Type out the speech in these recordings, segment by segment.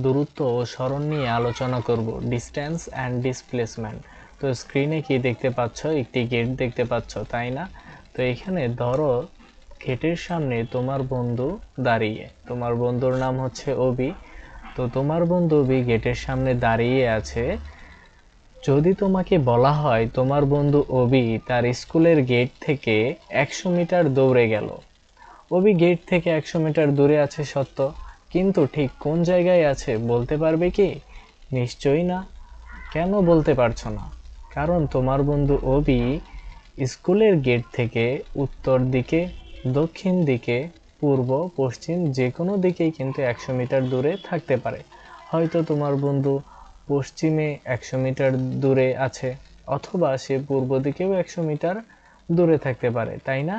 দূরত্ব ও সরণ নিয়ে আলোচনা করব, ডিস্টেন্স অ্যান্ড ডিসপ্লেসমেন্ট। তো স্ক্রিনে কি দেখতে পাচ্ছ? একটি গেট দেখতে পাচ্ছ, তাই না? তো এখানে ধরো গেটের সামনে তোমার বন্ধু দাঁড়িয়ে, তোমার বন্ধুর নাম হচ্ছে অবি। তো তোমার বন্ধু অবি গেটের সামনে দাঁড়িয়ে আছে। যদি তোমাকে বলা হয় তোমার বন্ধু অবি তার স্কুলের গেট থেকে 100 মিটার দৌড়ে গেল। অবি গেট থেকে 100 মিটার দূরে আছে সত্য, কিন্তু ঠিক কোন জায়গায় আছে বলতে পারবে কি? নিশ্চয়ই না। কেন বলতে পারছো না? কারণ তোমার বন্ধু অবি স্কুলের গেট থেকে উত্তর দিকে, দক্ষিণ দিকে, পূর্ব, পশ্চিম যে কোনো দিকেই কিন্তু 100 মিটার দূরে থাকতে পারে। হয়তো তোমার বন্ধু পশ্চিমে 100 মিটার দূরে আছে, অথবা সে পূর্ব দিকেও 100 মিটার দূরে থাকতে পারে, তাই না?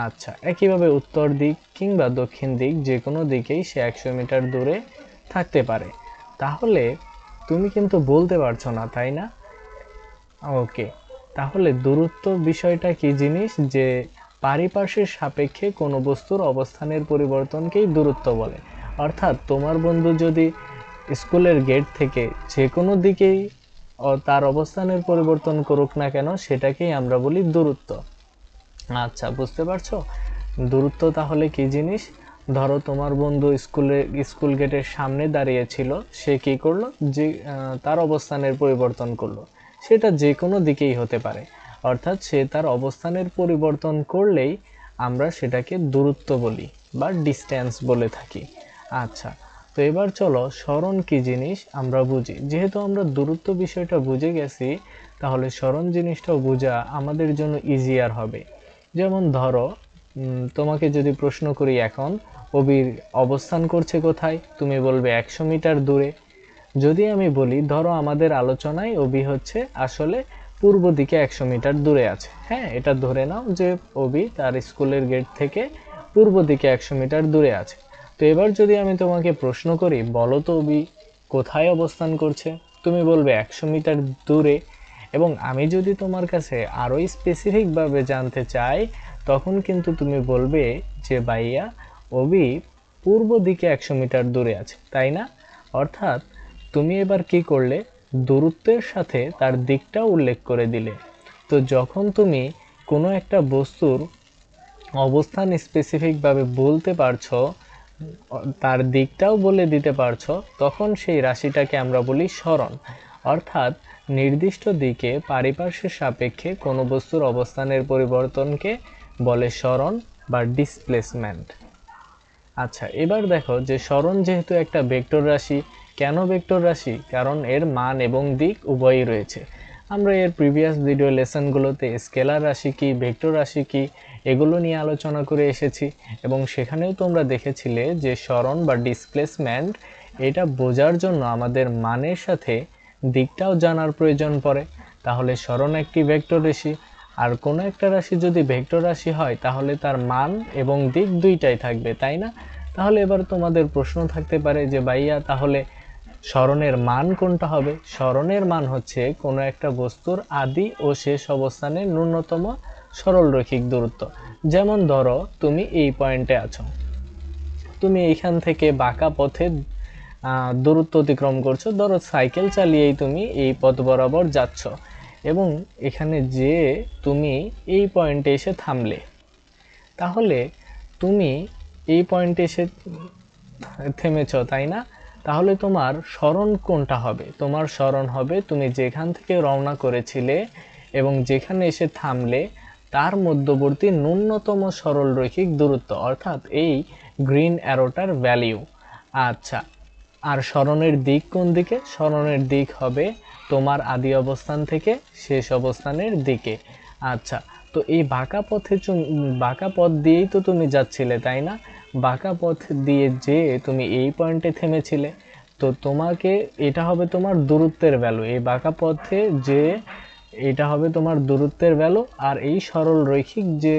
আচ্ছা, একইভাবে উত্তর দিক কিংবা দক্ষিণ দিক যে কোনো দিকেই সে 100 মিটার দূরে থাকতে পারে। তাহলে তুমি কিন্তু বলতে পারছো না, তাই না? ওকে, তাহলে দূরত্ব বিষয়টা কি জিনিস? যে পারিপার্শ্বিক সাপেক্ষে কোনো বস্তুর অবস্থানের পরিবর্তনকেই দূরত্ব বলে। অর্থাৎ তোমার বন্ধু যদি স্কুলের গেট থেকে যে কোনো দিকেই তার অবস্থানের পরিবর্তন করুক না কেন, সেটাকেই আমরা বলি দূরত্ব। আচ্ছা, বুঝতে পারছো দূরত্ব তাহলে কি জিনিস? ধরো তোমার বন্ধু স্কুল গেটের সামনে দাঁড়িয়ে ছিল, সে কি করলো? যে তার অবস্থানের পরিবর্তন করলো। সেটা যে কোনো দিকেই হতে পারে, অর্থাৎ সে তার অবস্থানের পরিবর্তন করলেই আমরা সেটাকে দূরত্ব বলি বা ডিস্টেন্স বলে থাকি। আচ্ছা, তো এবার চলো সরণ কি জিনিস আমরা বুঝি। যেহেতু আমরা দূরত্ব বিষয়টা বুঝে গেছি, তাহলে সরণ জিনিসটাও বোঝা আমাদের জন্য ইজিয়ার হবে। যেমন ধরো তোমাকে যদি প্রশ্ন করি এখন, অবির অবস্থান করছে কোথায়, তুমি বলবে 100 মিটার দূরে। যদি আমি বলি ধরো আমাদের আলোচনায় অবি হচ্ছে আসলে পূর্ব দিকে 100 মিটার দূরে আছে, হ্যাঁ এটা ধরে নাও যে অবি তার স্কুলের গেট থেকে পূর্ব দিকে 100 মিটার দূরে আছে। তো এবার যদি আমি তোমাকে প্রশ্ন করি, বলো তো অবি কোথায় অবস্থান করছে, তুমি বলবে 100 মিটার দূরে। এবং আমি যদি তোমার কাছে আরো স্পেসিফিক ভাবে জানতে চাই, তখন কিন্তু তুমি বলবে যে ভাইয়া অবি পূর্ব দিকে 100 মিটার দূরে আছে, তাই না? অর্থাৎ তুমি এবার কি করলে? দূরত্বের সাথে তার দিকটাও উল্লেখ করে দিলে। তো যখন তুমি কোনো একটা বস্তুর অবস্থান স্পেসিফিক ভাবে বলতে পারছো, তার দিকটাও বলে দিতে পারছো, তখন সেই রাশিটাকে আমরা বলি সরণ। অর্থাৎ নির্দিষ্ট দিকে পারিপার্শ্বিক সাপেক্ষে কোনো বস্তুর অবস্থানের পরিবর্তনকে বলে সরণ বা ডিসপ্লেসমেন্ট। আচ্ছা, এবার দেখো যে সরণ যেহেতু একটা ভেক্টর রাশি। কেন ভেক্টর রাশি? কারণ এর মান এবং দিক উভয়ই রয়েছে। আমরা এর প্রিভিয়াস ভিডিও লেসনগুলোতে স্কেলার রাশি কি, ভেক্টর রাশি কি, এগুলো নিয়ে আলোচনা করে এসেছি, এবং সেখানেও তোমরা দেখেছিলে যে সরণ বা ডিসপ্লেসমেন্ট এটা বোঝার জন্য আমাদের মানের সাথে দিকটাও জানার প্রয়োজন পড়ে। তাহলে সরণ একটি ভেক্টর রাশি, আর কোনো একটা রাশি যদি ভেক্টর রাশি হয় তাহলে তার মান এবং দিক দুইটাই থাকবে, তাই না? তাহলে এবার তোমাদের প্রশ্ন থাকতে পারে যে ভাইয়া তাহলে সরণের মান কোনটা হবে? সরণের মান হচ্ছে কোনো একটা বস্তুর আদি ও শেষ অবস্থানের ন্যূনতম সরলরৈখিক দূরত্ব। যেমন ধরো তুমি এই পয়েন্টে আছো, তুমি এইখান থেকে বাঁকা পথে দূরত্ব অতিক্রম করছো। ধরো সাইকেল চালিয়েই তুমি এই পথ বরাবর যাচ্ছ, এবং এখানে যে তুমি এই পয়েন্টে এসে থামলে। তাহলে তুমি এই পয়েন্টে এসে থেমেছ, তাই না? তাহলে তোমার সরণ কোনটা হবে? তোমার সরণ হবে তুমি যেখান থেকে রওনা করেছিলে এবং যেখানে এসে থামলে তার মধ্যবর্তী ন্যূনতম সরলরৈখিক দূরত্ব, অর্থাৎ এই গ্রিন অ্যারোটার ভ্যালিউ। আচ্ছা, আর সরণের দিক কোন দিকে? সরণের দিক হবে তোমার আদি অবস্থান থেকে শেষ অবস্থানের দিকে। আচ্ছা, তো এই বাঁকা পথ দিয়েই তো তুমি যাচ্ছিলে, তাই না? বাঁকা পথ দিয়ে যে তুমি এই পয়েন্টে থেমেছিলে। তো তোমাকে এটা হবে তোমার দূরত্বের ভ্যালু, এই বাঁকা পথে যে এটা হবে তোমার দূরত্বের ভ্যালু। আর এই সরল রৈখিক যে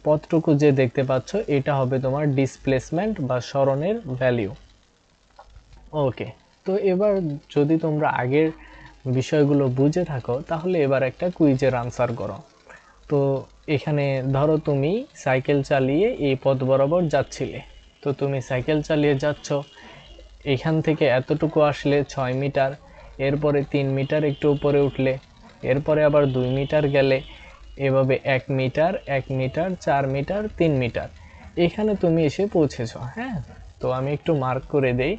পথটুকু যে দেখতে পাচ্ছ, এটা হবে তোমার ডিসপ্লেসমেন্ট বা সরণের ভ্যালু। ওকে, তো এবার যদি তোমরা আগের বিষয়গুলো বুঝে থাকো, তাহলে এবার একটা কুইজের আনসার করো। তো এখানে ধরো তুমি সাইকেল চালিয়ে এই পথ বরাবর যাচ্ছিলে। তো তুমি সাইকেল চালিয়ে যাচ্ছ, এখান থেকে এতটুকু আসলে 6 মিটার, এরপরে 3 মিটার একটু উপরে উঠলে, এরপরে আবার 2 মিটার গেলে, এভাবে 1 মিটার 1 মিটার 4 মিটার 3 মিটার, এখানে তুমি এসে পৌঁছেছো। হ্যাঁ, তো আমি একটু মার্ক করে দেই।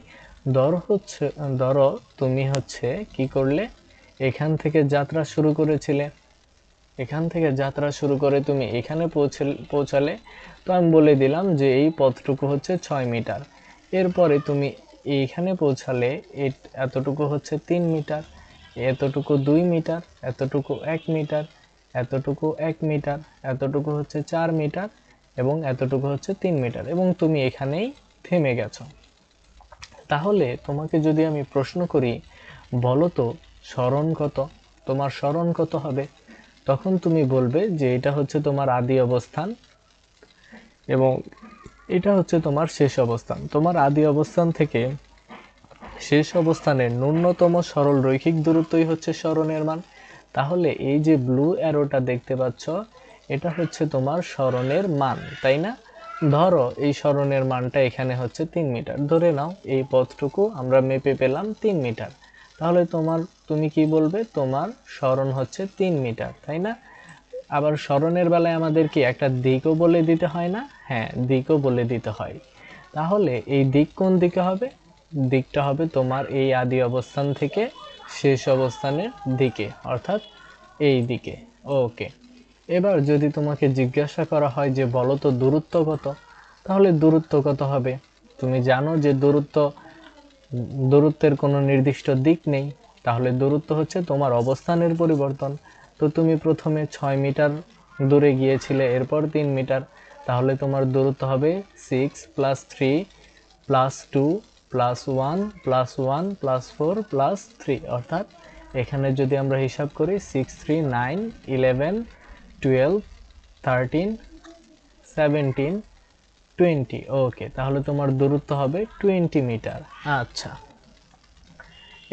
ধরো তুমি হচ্ছে কি করলে, এখান থেকে যাত্রা শুরু করেছিলে, এখান থেকে যাত্রা শুরু করে তুমি এখানে পৌঁছালে। তো আমি বলে দিলাম যে এই পথটুকু হচ্ছে 6 মিটার। এরপরে তুমি এইখানে পৌঁছালে এতটুকু হচ্ছে 3 মিটার, এতটুকু 2 মিটার, এতটুকু 1 মিটার, এতটুকু 1 মিটার, এতটুকু হচ্ছে 4 মিটার এবং এতটুকু হচ্ছে 3 মিটার, এবং তুমি এখানেই থেমে গেছো। তাহলে তোমাকে যদি আমি প্রশ্ন করি, বলো তো সরণ কত, তোমার সরণ কত হবে? তখন তুমি বলবে যে এটা হচ্ছে তোমার আদি অবস্থান এবং এটা হচ্ছে তোমার শেষ অবস্থান। তোমার আদি অবস্থান থেকে শেষ অবস্থানের ন্যূনতম সরল রৈখিক দূরত্বই হচ্ছে সরণের মান। তাহলে এই যে ব্লু অ্যারোটা দেখতে পাচ্ছ, এটা হচ্ছে তোমার সরণের মান, তাই না? ধরো এই সরণের মানটা এখানে হচ্ছে 3 মিটার, ধরে নাও এই পথটুকু আমরা মেপে পেলাম 3 মিটার। তাহলে তুমি কি বলবে? তোমার সরণ হচ্ছে 3 মিটার, তাই না? আবার সরণের বেলায় আমাদের কি একটা দিকও বলে দিতে হয় না? হ্যাঁ, দিকও বলে দিতে হয়। তাহলে এই দিক কোন দিকে হবে? দিকটা হবে তোমার এই আদি অবস্থান থেকে শেষ অবস্থানের দিকে, অর্থাৎ এই দিকে। ওকে, এবার যদি তোমাকে জিজ্ঞাসা করা হয় যে বলো তো দূরত্ব কত, তাহলে দূরত্ব কত হবে? তুমি জানো যে দূরত্বের কোনো নির্দিষ্ট দিক নেই, তাহলে দূরত্ব হচ্ছে তোমার অবস্থানের পরিবর্তন। তো তুমি প্রথমে 6 মিটার দূরে গিয়েছিলে, এরপর 3 মিটার, তাহলে তোমার দূরত্ব হবে 6 + 3 + 2 + 1 + 1 + 4 + 3, অর্থাৎ এখানে যদি আমরা হিসাব করি 6 3 9 11 12 13 17 20। ওকে, তাহলে তোমার দূরত্ব হবে 20 মিটার। আচ্ছা,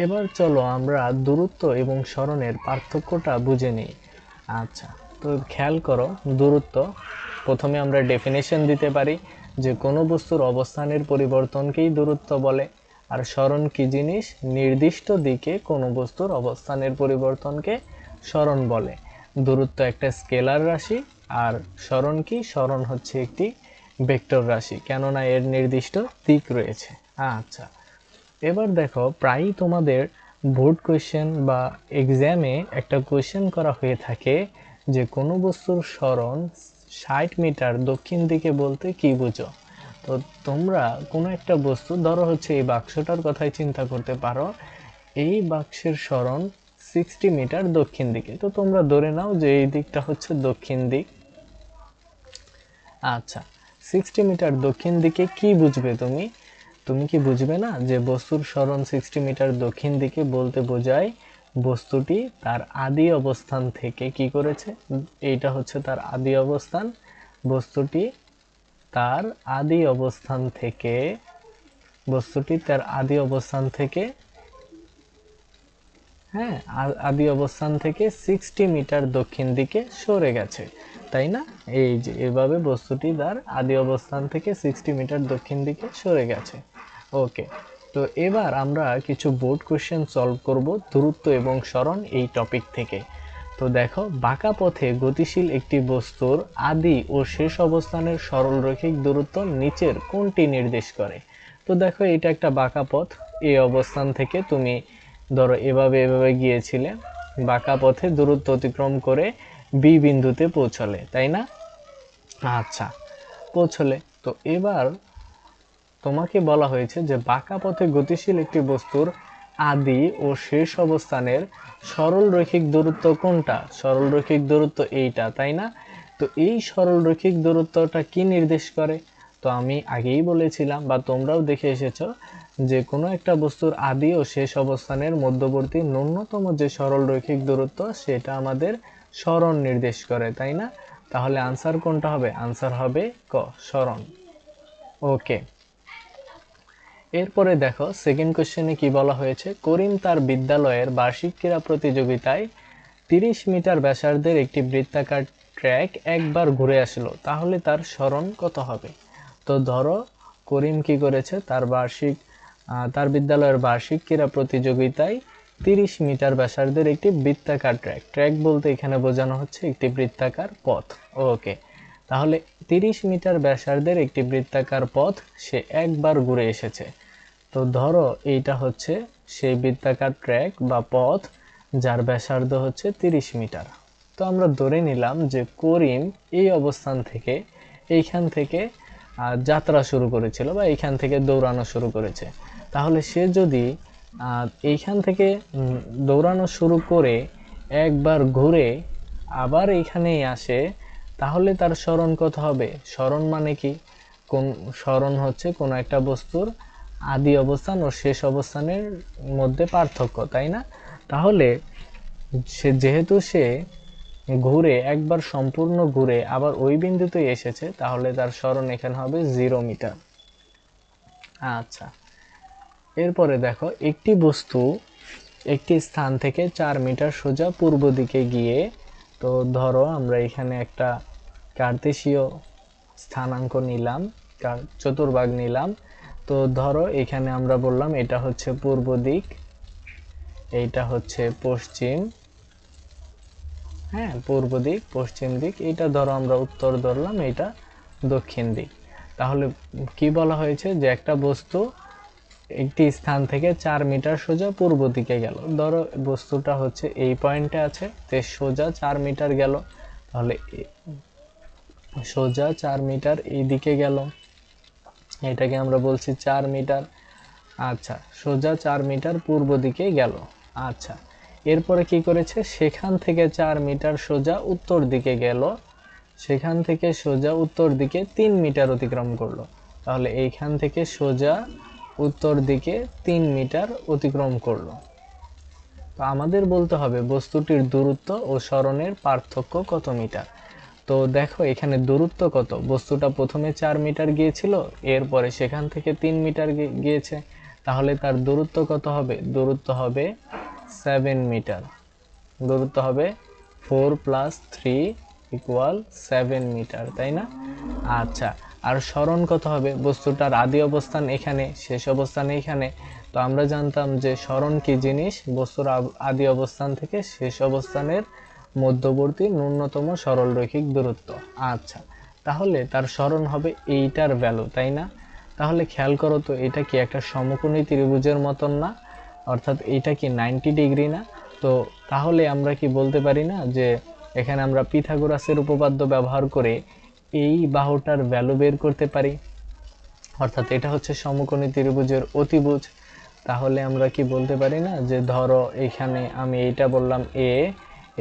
এবার চলো আমরা দূরত্ব এবং সরণের পার্থক্যটা বুঝে নিই। আচ্ছা, তো খেয়াল করো, দূরত্ব প্রথমে আমরা ডেফিনেশন দিতে পারি যে কোনো বস্তুর অবস্থানের পরিবর্তনকেই দূরত্ব বলে। আর সরণ কি জিনিস? নির্দিষ্ট দিকে কোনো বস্তুর অবস্থানের পরিবর্তনকে সরণ বলে। দূরত্ব একটা স্কেলার রাশি, আর সরণ কি? সরণ হচ্ছে একটি ভেক্টর রাশি, কেননা এর নির্দিষ্ট দিক রয়েছে। আচ্ছা, এবার দেখো, প্রায়ই তোমাদের বোর্ড কোয়েশ্চেন বা এক্সামে একটা কোয়েশ্চেন করা হয়ে থাকে যে কোনো বস্তুর সরণ 60 মিটার দক্ষিণ দিকে বলতে কি বুঝো? তো তোমরা কোনো একটা বস্তু, ধরো হচ্ছে এই বাক্সটার কথাই চিন্তা করতে পারো, এই বাক্সের সরণ 60 মিটার দক্ষিণ দিকে। তো তোমরা ধরে নাও যে এই দিকটা হচ্ছে দক্ষিণ দিক। আচ্ছা, 60 মিটার দক্ষিণ দিকে কি বুঝবে তুমি? তুমি কি বুঝবে না যে বস্তুর সরণ 60 মিটার দক্ষিণ দিকে বলতে বোঝায় বস্তুটি তার আদি অবস্থান থেকে কি করেছে? এইটা হচ্ছে তার আদি অবস্থান। বস্তুটি তার আদি অবস্থান থেকে হ্যাঁ, আদি অবস্থান থেকে 60 মিটার দক্ষিণ দিকে সরে গেছে, তাই না? এই যে এভাবে বস্তুটি তার আদি অবস্থান থেকে 60 মিটার দক্ষিণ দিকে সরে গেছে। ওকে, তো এবার আমরা কিছু বোর্ড কোশ্চেন সলভ করব দূরত্ব এবং সরণ এই টপিক থেকে। তো দেখো, বাঁকা পথে গতিশীল একটি বস্তুর আদি ও শেষ অবস্থানের সরলরৈখিক দূরত্ব নিচের কোনটি নির্দেশ করে? তো দেখো, এটা একটা বাঁকা পথ। এই অবস্থান থেকে তুমি ধরো এভাবে গিয়েছিলে, বাঁকা পথে দূরত্ব অতিক্রম করে বি বিন্দুতে পৌঁছলে, তাই না? আচ্ছা, পৌঁছলে। তো এবার তোমাকে বলা হয়েছে যে বাঁকা পথে গতিশীল একটি বস্তুর আদি ও শেষ অবস্থানের সরল রৈখিক দূরত্ব কোনটা? সরল রৈখিক দূরত্ব এইটা, তাই না? তো এই সরল রৈখিক দূরত্বটা কি নির্দেশ করে? তো আমি আগেই বলেছিলাম, বা তোমরাও দেখে এসেছো, যে কোনো একটা বস্তুর আদি ও শেষ অবস্থানের মধ্যবর্তী ন্যূনতম যে সরল রৈখিক দূরত্ব, সেটা আমাদের সরণ নির্দেশ করে, তাই না? তাহলে আনসার কোনটা হবে? আনসার হবে ক, সরণ। ওকে, এরপরে দেখো, সেকেন্ড কোশ্চেনে কি বলা হয়েছে? করিম তার বিদ্যালয়ের বার্ষিক ক্রীড়া প্রতিযোগিতায় 30 মিটার ব্যাসার্ধের একটি বৃত্তাকার ট্র্যাক একবার ঘুরে আসলো, তাহলে তার সরণ কত হবে? তো ধরো, করিম কি করেছে, তার বিদ্যালয়ের বার্ষিক ক্রীড়া প্রতিযোগিতায় 30 মিটার ব্যাসার্ধের একটি বৃত্তাকার ট্র্যাক বলতে এখানে বোঝানো হচ্ছে একটি বৃত্তাকার পথ। ওকে, তাহলে 30 মিটার ব্যাসার্ধের একটি বৃত্তাকার পথ সে একবার ঘুরে এসেছে। তো ধরো এইটা হচ্ছে সেই বৃত্তাকার ট্র্যাক বা পথ যার ব্যাসার্ধ হচ্ছে 30 মিটার। তো আমরা ধরে নিলাম যে করিম এই অবস্থান থেকে এইখান থেকে যাত্রা শুরু করেছিল বা এইখান থেকে দৌড়ানো শুরু করেছে। তাহলে সে যদি এইখান থেকে দৌড়ানো শুরু করে একবার ঘুরে আবার এইখানেই আসে, তাহলে তার সরণ কত হবে? সরণ মানে কি? সরণ হচ্ছে কোনো একটা বস্তুর আদি অবস্থান ও শেষ অবস্থানের মধ্যে পার্থক্য, তাই না? তাহলে যেহেতু সে ঘুরে একবার সম্পূর্ণ ঘুরে আবার ওই বিন্দুতে এসেছে, তাহলে তার সরণ এখানে হবে 0 মিটার। আচ্ছা, এরপরে দেখো একটি বস্তু একটি স্থান থেকে 4 মিটার সোজা পূর্ব দিকে গিয়ে, তো ধরো আমরা এখানে একটা কার্তেশীয় স্থানাঙ্ক নিলাম, চতুর্ভাগ নিলাম। তো ধরো এখানে আমরা বললাম এটা হচ্ছে পূর্ব দিক, এইটা হচ্ছে পশ্চিম, হ্যাঁ পূর্ব দিক পশ্চিম দিক, এটা ধরো আমরা উত্তর ধরলাম, এটা দক্ষিণ দিক। তাহলে কি বলা হয়েছে যে একটা বস্তু একটি স্থান থেকে 4 মিটার সোজা পূর্ব দিকে গেল। ধরো বস্তুটা হচ্ছে এই পয়েন্টে আছে, তে সোজা 4 মিটার গেল, তাহলে সোজা 4 মিটার এই দিকে গেল, এটাকে আমরা বলছি 4 মিটার। আচ্ছা, সোজা 4 মিটার পূর্ব দিকে গেল। আচ্ছা, এরপরে কি করেছে, সেখান থেকে 4 মিটার সোজা উত্তর দিকে গেল, সেখান থেকে সোজা উত্তর দিকে 3 মিটার অতিক্রম করলো। তাহলে এইখান থেকে সোজা উত্তর দিকে 3 মিটার অতিক্রম করলো। তো আমাদের বলতে হবে বস্তুটির দূরত্ব ও সরণের পার্থক্য কত মিটার। তো দেখো এখানে দূরত্ব কত, বস্তুটা প্রথমে 4 মিটার গিয়েছিল, এরপরে সেখান থেকে 3 মিটার গিয়েছে, তাহলে তার দূরত্ব কত হবে? দূরত্ব হবে 7 মিটার। দূরত্ব হবে 4 + 3 = 7 মিটার, তাই না? আচ্ছা, আর সরণ কত হবে? বস্তুটার আদি অবস্থান এখানে, শেষ অবস্থান এখানে। তো আমরা জানতাম যে সরণ কি জিনিস? বস্তুর আদি অবস্থান থেকে শেষ অবস্থানের মধ্যবর্তী ন্যূনতম সরলরৈখিক দূরত্ব। আচ্ছা, তাহলে তার সরণ হবে এইটার ভ্যালু, তাই না? তাহলে খেয়াল করো তো, এটা কি একটা সমকোণী ত্রিভুজের মতন না? অর্থাৎ এটা কি 90 ডিগ্রি না? তো তাহলে আমরা কি বলতে পারি না যে এখানে আমরা পিথাগোরাসের উপপাদ্য ব্যবহার করে এই বাহুটার ভ্যালু বের করতে পারি, অর্থাৎ এটা হচ্ছে সমকোণী ত্রিভুজের অতিভুজ। তাহলে আমরা কি বলতে পারি না যে ধরো এখানে আমি এইটা বললাম এ,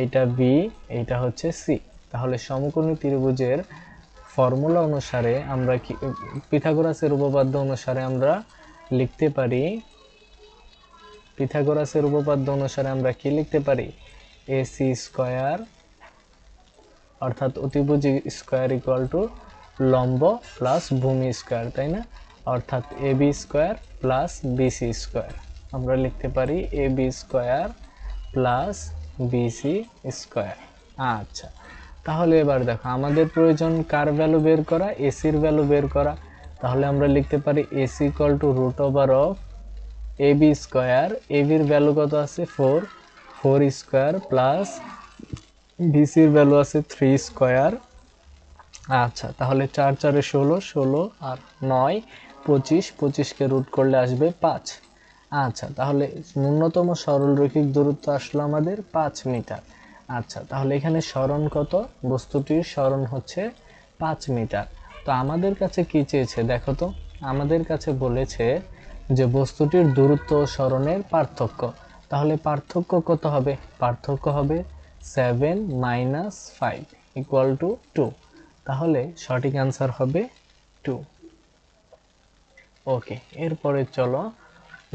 এটা বি, এটা হচ্ছে সি। তাহলে সমকোণী ত্রিভুজের ফর্মুলা অনুসারে আমরা কি, পিথাগোরাসের উপপাদ্য অনুসারে আমরা লিখতে পারি, পিথাগোরাসের উপপাদ্য অনুসারে আমরা কি লিখতে পারি? এসি স্কয়ার অর্থাৎ অতিভুজ স্কয়ার ইকুয়াল টু লম্ব প্লাস ভূমি স্কয়ার, তাই না? অর্থাৎ AB square plus BC square. আমরা লিখতে পারি AB square plus BC square. আচ্ছা, তাহলে এবার দেখো আমাদের প্রয়োজন কার ভ্যালু বের করা? এসির ভ্যালু বের করা। তাহলে আমরা লিখতে পারি AC equal to √over AB square. এবির ভ্যালু কত আছে? 4 স্কয়ার প্লাস বিসির ভ্যালু আছে 3 স্কয়ার। আচ্ছা, তাহলে 4 4 16, 16 আর 9 25, 25কে রুট করলে আসবে 5। আচ্ছা, তাহলে ন্যূনতম সরলরৈখিক দূরত্ব আসলো আমাদের 5 মিটার। আচ্ছা, তাহলে এখানে সরণ কত? বস্তুটির সরণ হচ্ছে 5 মিটার। তো আমাদের কাছে কি চেয়েছে দেখো তো, আমাদের কাছে বলেছে যে বস্তুটির দূরত্ব ও সরণের পার্থক্য। তাহলে পার্থক্য কত হবে? পার্থক্য হবে 7 - 5 = 2। তাহলে সঠিক অ্যান্সার হবে 2। ওকে, এরপরে চলো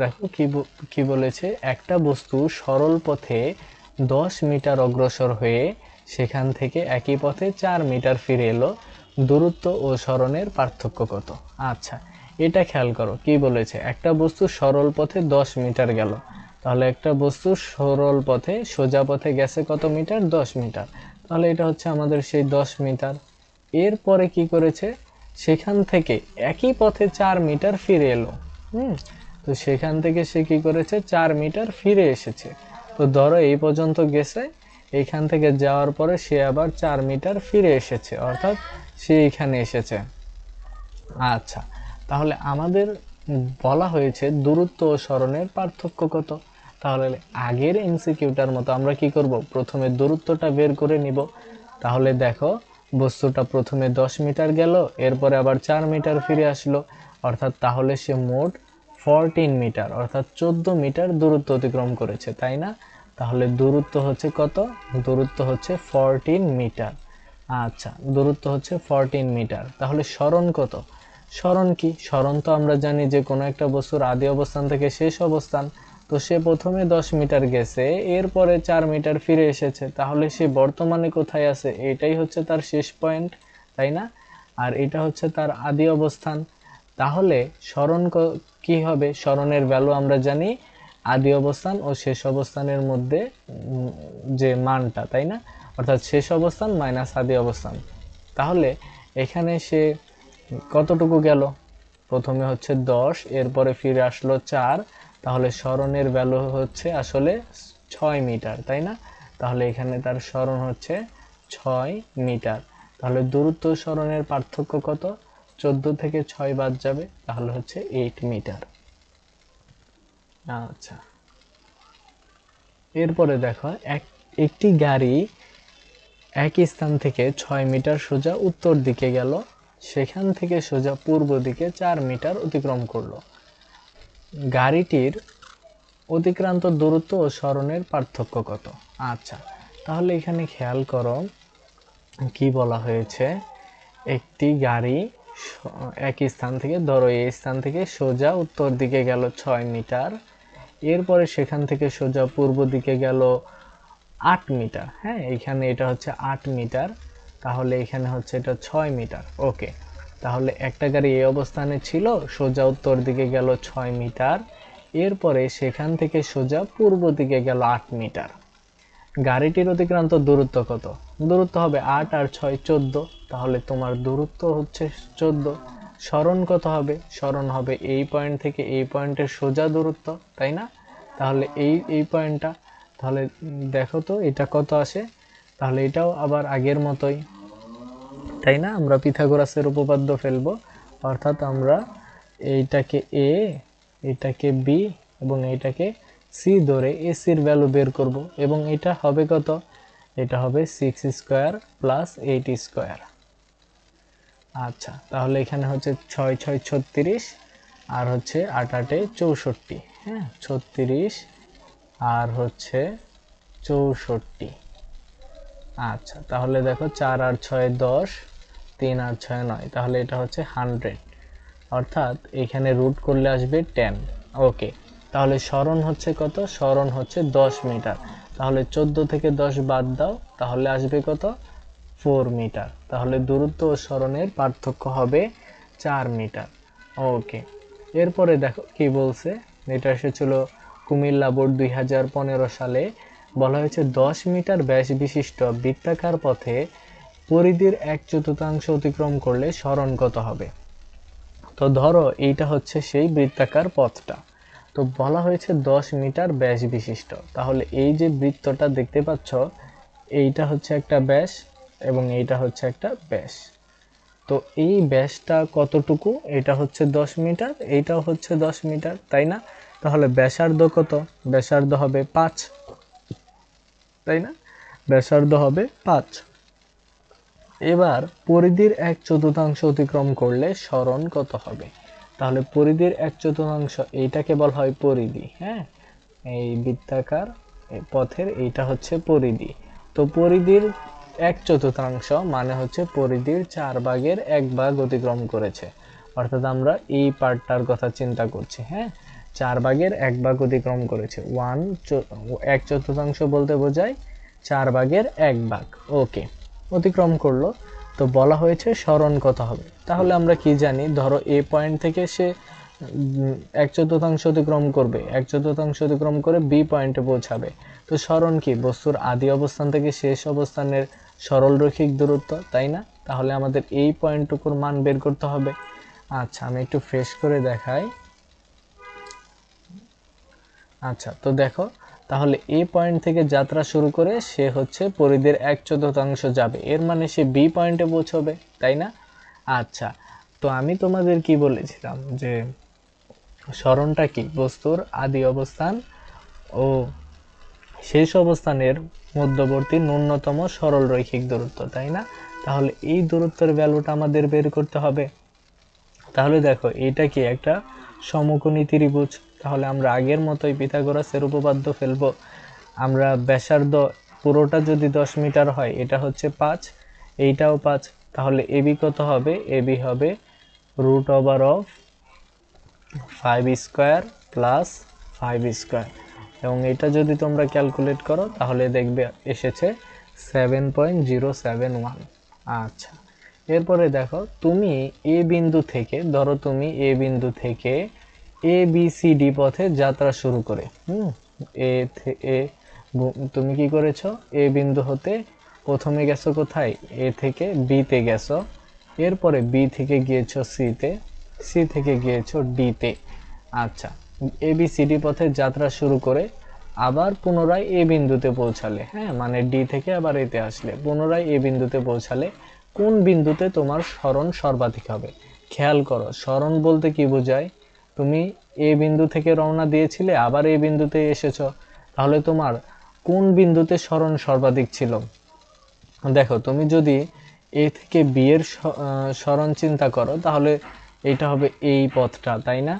দেখো কি বলেছে, একটা বস্তু সরল পথে 10 মিটার অগ্রসর হয়ে সেখান থেকে একই পথে 4 মিটার ফিরে এলো, দূরত্ব ও সরণের পার্থক্য কত? আচ্ছা, এটা খেয়াল করো কি বলেছে, একটা বস্তু সরল পথে 10 মিটার গেল, তাহলে একটা বস্তু সরল পথে সোজা পথে গেছে কত মিটার? 10 মিটার। তাহলে এটা হচ্ছে আমাদের সেই 10 মিটার। এরপরে কি করেছে, সেখান থেকে একই পথে 4 মিটার ফিরে এলো। তো সেখান থেকে সে কি করেছে, 4 মিটার ফিরে এসেছে। তো ধরো এই পর্যন্ত গেছে, এইখান থেকে যাওয়ার পরে সে আবার 4 মিটার ফিরে এসেছে, অর্থাৎ সে এখানে এসেছে। আচ্ছা, তাহলে আমাদের বলা হয়েছে দূরত্ব ও সরণের পার্থক্য কত। তাহলে আগের এমসিকিউটার মতো আমরা কি করব, প্রথমে দূরত্বটা বের করে নিব। তাহলে দেখো, বস্তুটা প্রথমে 10 মিটার গেল, এরপরে আবার 4 মিটার ফিরে আসলো, অর্থাৎ তাহলে সে মোট 14 মিটার অর্থাৎ 14 মিটার দূরত্ব অতিক্রম করেছে, তাই না? তাহলে দূরত্ব হচ্ছে কত? দূরত্ব হচ্ছে 14 মিটার। আচ্ছা, দূরত্ব হচ্ছে 14 মিটার। তাহলে সরণ কত? সরণ কি? সরণ তো আমরা জানি যে কোনো একটা বস্তুর আদি অবস্থান থেকে শেষ অবস্থান। তো সে প্রথমে 10 মিটার গেছে, এরপরে 4 মিটার ফিরে এসেছে, তাহলে সে বর্তমানে কোথায় আছে? এটাই হচ্ছে তার শেষ পয়েন্ট, তাই না? আর এটা হচ্ছে তার আদি অবস্থান। তাহলে সরণ কি হবে? সরণের ভ্যালু আমরা জানি আদি অবস্থান ও শেষ অবস্থানের মধ্যে যে মানটা, তাই না? অর্থাৎ শেষ অবস্থান মাইনাস আদি অবস্থান। তাহলে এখানে সে কতটুকু গেল? প্রথমে হচ্ছে 10, এরপরে ফিরে আসলো 4, তাহলে সরণের ভ্যালু হচ্ছে আসলে 6 মিটার, তাই না? তাহলে এখানে তার সরণ হচ্ছে 6 মিটার। তাহলে দূরত্ব সরণের পার্থক্য কত? 14 থেকে 6 বাদ যাবে, তাহলে হচ্ছে 8 মিটার। আচ্ছা, এরপরে দেখো, একটি গাড়ি এক স্থান থেকে 6 মিটার সোজা উত্তর দিকে গেল, সেখান থেকে সোজা পূর্ব দিকে 4 মিটার অতিক্রম করলো। গাড়িটির অতিক্রান্ত দূরত্ব ও সরণের পার্থক্য কত? আচ্ছা, তাহলে এখানে খেয়াল করো কি বলা হয়েছে। একটি গাড়ি এক স্থান থেকে, ধরো এই স্থান থেকে সোজা উত্তর দিকে গেল 6 মিটার, এরপরে সেখান থেকে সোজা পূর্ব দিকে গেল 8 মিটার। হ্যাঁ, এখানে এটা হচ্ছে 8 মিটার, তাহলে এখানে হচ্ছে এটা 6 মিটার। ওকে, তাহলে একটা গাড়ি এই অবস্থানে ছিল, সোজা উত্তর দিকে গেল 6 মিটার, এরপরে সেখান থেকে সোজা পূর্ব দিকে গেল 8 মিটার। গাড়িটির অতিক্রান্ত দূরত্ব কত? দূরত্ব হবে 8 আর 6 14, তাহলে তোমার দূরত্ব হচ্ছে 14। সরণ কত হবে? সরণ হবে এই পয়েন্ট থেকে এই পয়েন্টের সোজা দূরত্ব, তাই না? তাহলে এই পয়েন্টটা, তাহলে দেখো তো এটা কত আসে। তাহলে এটাও আবার আগের মতোই, তাই না? আমরা পিথাগোরাসের উপপাদ্য ফেলবো, অর্থাৎ আমরা এইটাকে এ, এটাকে বি এবং এইটাকে সি ধরে এসির ভ্যালু বের করব, এবং এটা হবে কত? এটা হবে 6 স্কোয়ার প্লাস 8 স্কোয়ার। আচ্ছা, তাহলে এখানে হচ্ছে 6 6 36 আর হচ্ছে 8 8 64। হ্যাঁ, 36 আর হচ্ছে 64। আচ্ছা, তাহলে দেখো 4 আর 6 10, 3 আর 6 9, তাহলে এটা হচ্ছে 100, অর্থাৎ এখানে রুট করলে আসবে 10। ওকে, তাহলে সরণ হচ্ছে কত? সরণ হচ্ছে 10 মিটার। তাহলে 14 থেকে 10 বাদ দাও, তাহলে আসবে কত? 4 মিটার। তাহলে দূরত্ব ও সরণের পার্থক্য হবে 4 মিটার। ওকে, এরপরে দেখো কি বলছে। এটা এসেছিল কুমিল্লা বোর্ড 2015 সালে। বলা হয়েছে 10 মিটার ব্যাস বিশিষ্ট বৃত্তাকার পথে পরিধির 1/4 অতিক্রম করলে সরণ কত হবে? তো ধরো এইটা হচ্ছে সেই বৃত্তাকার পথটা। তো বলা হয়েছে 10 মিটার ব্যাস বিশিষ্ট, তাহলে এই যে বৃত্তটা দেখতে পাচ্ছ, এইটা হচ্ছে একটা ব্যাস এবং এইটা হচ্ছে একটা ব্যাস। তো এই ব্যাসটা কতটুকু? এটা হচ্ছে 10 মিটার, এইটাও হচ্ছে 10 মিটার, তাই না? তাহলে ব্যাসার্ধ কত? ব্যাসার্ধ হবে 5, তাই না? ব্যাসার্ধ হবে 5। এবার পরিধির 1/4 অতিক্রম করলে সরণ কত হবে? তাহলে পরিধির 1/4, এইটাকে বলা হয় পরিধি। হ্যাঁ, এই বৃত্তাকার পথের এইটা হচ্ছে পরিধি। তো পরিধির 1/4 মানে হচ্ছে পরিধির 4/1 অতিক্রম করেছে, অর্থাৎ আমরা এই পার্টটার কথা চিন্তা করছি। হ্যাঁ, 4/1 অতিক্রম করেছে। 1/4 বলতে বোঝায় 4/1। ওকে, অতিক্রম করলো। তো বলা হয়েছে সরণ কত হবে। তাহলে আমরা কি জানি, ধরো এ পয়েন্ট থেকে সে 1/4 অতিক্রম করবে, 1/4 অতিক্রম করে বি পয়েন্টে পৌঁছাবে। তো সরণ কি? বস্তুর আদি অবস্থান থেকে শেষ অবস্থানের সরলরৈখিক দূরত্ব, তাই না? তাহলে আমাদের এই পয়েন্টটুকুর মান বের করতে হবে। আচ্ছা, আমি একটু ফ্রেশ করে দেখাই। আচ্ছা, তো দেখো, তাহলে এই পয়েন্ট থেকে যাত্রা শুরু করে সে হচ্ছে পরিধির 1/4 যাবে, এর মানে সে বি পয়েন্টে পৌঁছবে, তাই না? আচ্ছা, তো আমি তোমাদের কি বলেছিলাম যে সরণটা কি? বস্তুর আদি অবস্থান ও শেষ অবস্থানের মধ্যবর্তী ন্যূনতম সরল রৈখিক দূরত্ব, তাই না? তাহলে এই দূরত্বের ভ্যালুটা আমাদের বের করতে হবে। তাহলে দেখো, এটা কি একটা সমকোণী ত্রিভুজ। তাহলে আমরা আগের মতোই পিথাগোরাসের উপপাদ্য ফেলবো। আমরা ব্যাসার্ধ পুরোটা যদি 10 মিটার হয়, এটা হচ্ছে 5, এইটাও 5, তাহলে এবি কত হবে? এবি হবে √5 স্কয়ার প্লাস 5 স্কয়ার, এবং এটা যদি তোমরা ক্যালকুলেট করো তাহলে দেখবে এসেছে 7.071। আচ্ছা, এরপরে দেখো, তুমি এ বিন্দু থেকে, ধরো তুমি এ বিন্দু থেকে এ বি সি ডি পথে যাত্রা শুরু করে তুমি কি করেছো? এ বিন্দু হতে প্রথমে গেছো কোথায়? এ থেকে বি তে গেছো, এরপরে বি থেকে গিয়েছো সি তে, সি থেকে গিয়েছো ডি তে। আচ্ছা, এ বি সি ডি পথে যাত্রা শুরু করে আবার পুনরায় এ বিন্দুতে পৌঁছালে, হ্যাঁ, মানে ডি থেকে আবার এতে আসলে, পুনরায় এ বিন্দুতে পৌঁছালে কোন বিন্দুতে তোমার সরণ সর্বাধিক হবে? খেয়াল করো, সরণ বলতে কি বোঝায়? তুমি এ বিন্দু থেকে রওনা দিয়েছিলে, আবার এ বিন্দুতে এসেছো, তাহলে তোমার কোন বিন্দুতে সরণ সর্বাধিক ছিল? দেখো, তুমি যদি এ থেকে বি এর সরণ চিন্তা করো তাহলে এটা হবে এই পথটা, তাই না?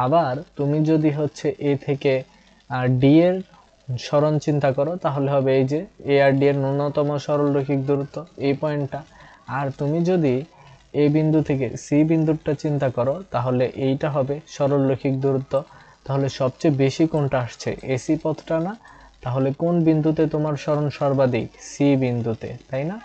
আবার তুমি যদি হচ্ছে এ থেকে ডি এর সরণ চিন্তা করো তাহলে হবে এই যে এ আর ডি এর ন্যূনতম সরলরৈখিক দূরত্ব, এই পয়েন্টটা। আর তুমি যদি এই বিন্দু থেকে সি বিন্দুটা চিন্তা করো তাহলে এইটা হবে সরলরৈখিক দূরত্ব। তাহলে সবচেয়ে বেশি কোনটা আসছে? এসি পথটা না? তাহলে কোন বিন্দুতে তোমার সরণ সর্বাধিক? সি বিন্দুতে, তাই না?